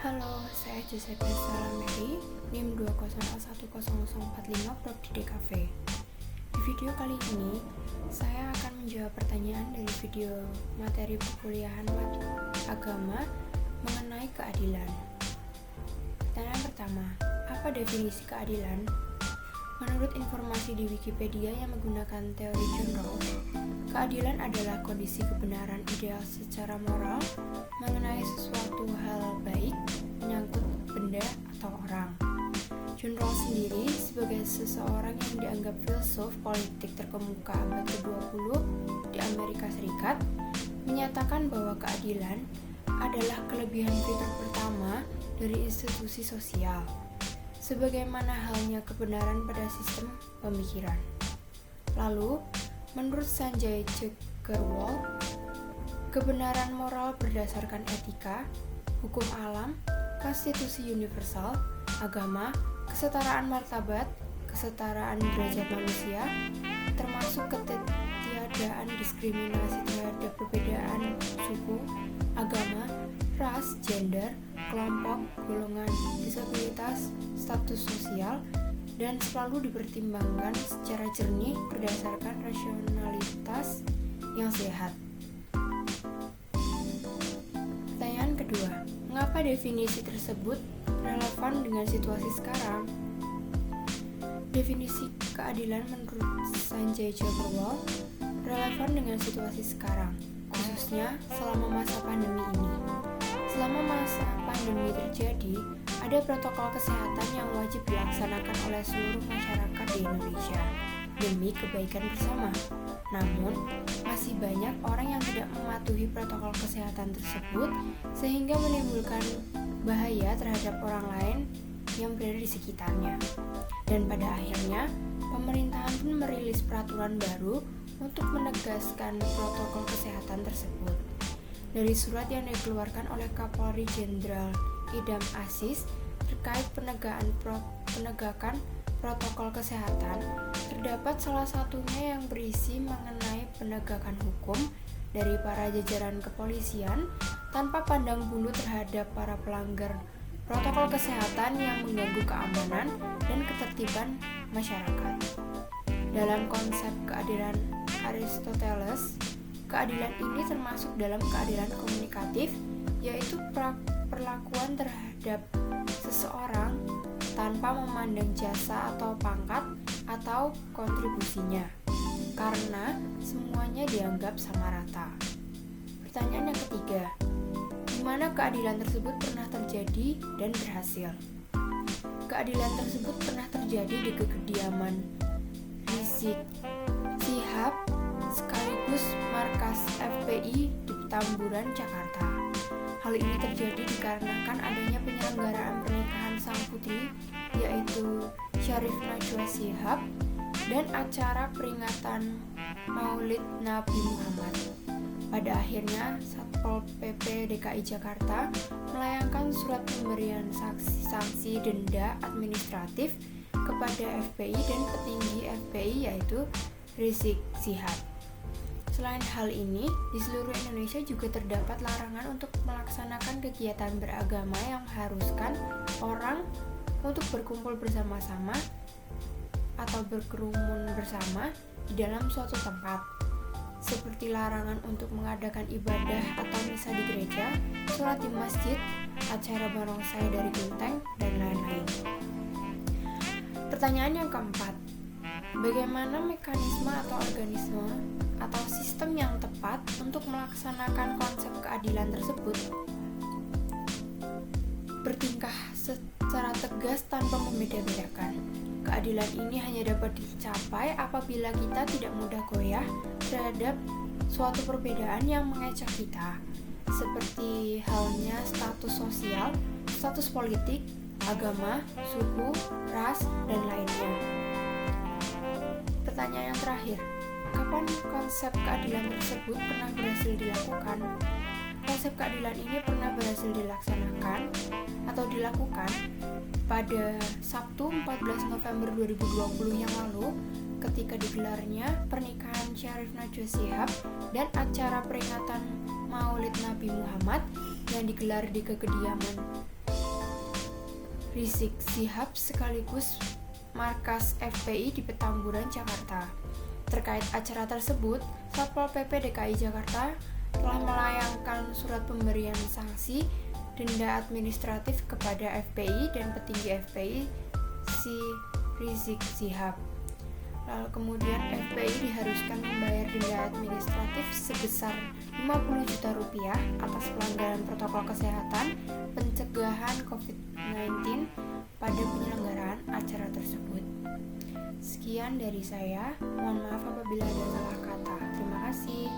Halo, saya Giuseppe Salameri, NIM 2011045 Prodi DKV. Di video kali ini, saya akan menjawab pertanyaan dari video materi perkuliahan agama mengenai keadilan. Pertanyaan pertama, apa definisi keadilan? Menurut informasi di Wikipedia yang menggunakan teori John Rawls, keadilan adalah kondisi kebenaran ideal secara moral mengenai sesuatu hal baik menyangkut benda atau orang. John Rawls sendiri sebagai seseorang yang dianggap filsuf politik terkemuka abad ke-20 di Amerika Serikat menyatakan bahwa keadilan adalah kelebihan fitur pertama dari institusi sosial, sebagaimana halnya kebenaran pada sistem pemikiran. Lalu, menurut Sanjay Agarwal, kebenaran moral berdasarkan etika, hukum alam, konstitusi universal, agama, kesetaraan martabat, kesetaraan derajat manusia, termasuk ketiadaan diskriminasi terhadap perbedaan suku, agama, ras, gender, kelompok, golongan, disabilitas, status sosial, dan selalu dipertimbangkan secara jernih berdasarkan rasionalitas yang sehat. Pertanyaan kedua, mengapa definisi tersebut relevan dengan situasi sekarang? Definisi keadilan menurut Sanjay Agarwal relevan dengan situasi sekarang, khususnya selama masa pandemi ini. Selama masa pandemi terjadi, ada protokol kesehatan yang wajib dilaksanakan oleh seluruh masyarakat di Indonesia demi kebaikan bersama. Namun, masih banyak orang yang tidak mematuhi protokol kesehatan tersebut sehingga menimbulkan bahaya terhadap orang lain yang berada di sekitarnya. Dan pada akhirnya, pemerintahan pun merilis peraturan baru untuk menegaskan protokol kesehatan tersebut. Dari surat yang dikeluarkan oleh Kapolri Jenderal Idam Aziz terkait penegakan protokol kesehatan, terdapat salah satunya yang berisi mengenai penegakan hukum dari para jajaran kepolisian tanpa pandang bulu terhadap para pelanggar protokol kesehatan yang mengganggu keamanan dan ketertiban masyarakat. Dalam konsep keadilan Aristoteles, keadilan ini termasuk dalam keadilan komunikatif, yaitu perlakuan terhadap seseorang tanpa memandang jasa atau pangkat atau kontribusinya, karena semuanya dianggap sama rata. Pertanyaan yang ketiga, di mana keadilan tersebut pernah terjadi dan berhasil? Keadilan tersebut pernah terjadi di kediaman Rizik Syihab sekaligus markas FPI di Petamburan, Jakarta. Hal ini terjadi dikarenakan adanya penyelenggaraan pernikahan sang putri, yaitu Syarif Najwa Shihab, dan acara peringatan Maulid Nabi Muhammad. Pada akhirnya, Satpol PP DKI Jakarta melayangkan surat pemberian sanksi denda administratif kepada FPI dan petinggi FPI, yaitu Rizik Syihab. Selain hal ini, di seluruh Indonesia juga terdapat larangan untuk melaksanakan kegiatan beragama yang mengharuskan orang untuk berkumpul bersama-sama atau berkerumun bersama di dalam suatu tempat, seperti larangan untuk mengadakan ibadah atau misa di gereja, sholat di masjid, acara barongsai dari genteng, dan lain-lain. Pertanyaan yang keempat, bagaimana mekanisme atau organisme atau sistem yang tepat untuk melaksanakan konsep keadilan tersebut? Bertingkah secara tegas tanpa membeda-bedakan. Keadilan ini hanya dapat dicapai apabila kita tidak mudah goyah terhadap suatu perbedaan yang mengecek kita, seperti halnya status sosial, status politik, agama, suku, ras, dan lainnya. Pertanyaan yang terakhir, kapan konsep keadilan tersebut pernah berhasil dilakukan? Konsep keadilan ini pernah berhasil dilaksanakan atau dilakukan pada Sabtu 14 November 2020 yang lalu ketika digelarnya pernikahan Syarif Najwa Shihab dan acara peringatan Maulid Nabi Muhammad yang digelar di kediaman Rizik Syihab sekaligus markas FPI di Petamburan, Jakarta. Terkait acara tersebut, Satpol PP DKI Jakarta telah melayangkan surat pemberian sanksi denda administratif kepada FPI dan petinggi FPI si Rizik Syihab. Lalu kemudian FPI diharuskan membayar denda administratif sebesar 50 juta rupiah atas pelanggaran protokol kesehatan pencegahan COVID-19 pada penyelenggaraan acara tersebut. Sekian dari saya, mohon maaf apabila ada salah kata. Terima kasih.